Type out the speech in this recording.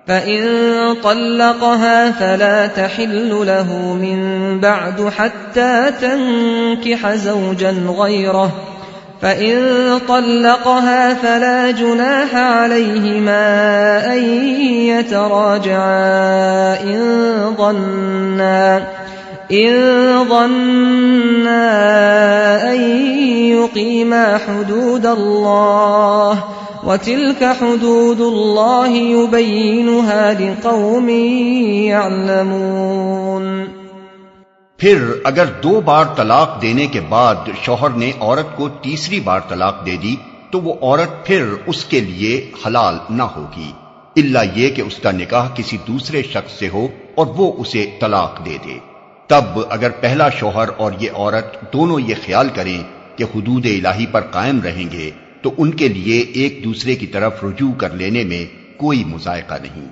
फ़इन तल्लक़हा फ़ला तहिल्लु लहू मिन बअदु हत्ता तन्किह ज़ौजन ग़ैरह फ़इन तल्लक़हा फ़ला जुनाह अलैहिमा अन यतराजआ इन ظन्ना अन युक़ीमा हुदूदल्लाह वतिल्क हुदूदुल्लाह युबय्यिनुहा लिक़ौमिन यअलमून। फिर अगर 2 बार तलाक देने के बाद शौहर ने औरत को तीसरी बार तलाक दे दी तो वो औरत फिर उसके लिए हलाल न होगी, इल्ला ये कि उसका निकाह किसी दूसरे शख्स से हो और वो उसे तलाक दे दे। तब अगर पहला शौहर और ये औरत दोनों ये ख्याल करें कि हुदूद इलाही पर कायम रहेंगे तो उनके लिए एक दूसरे की तरफ रुजू कर लेने में कोई मुज़ायका नहीं।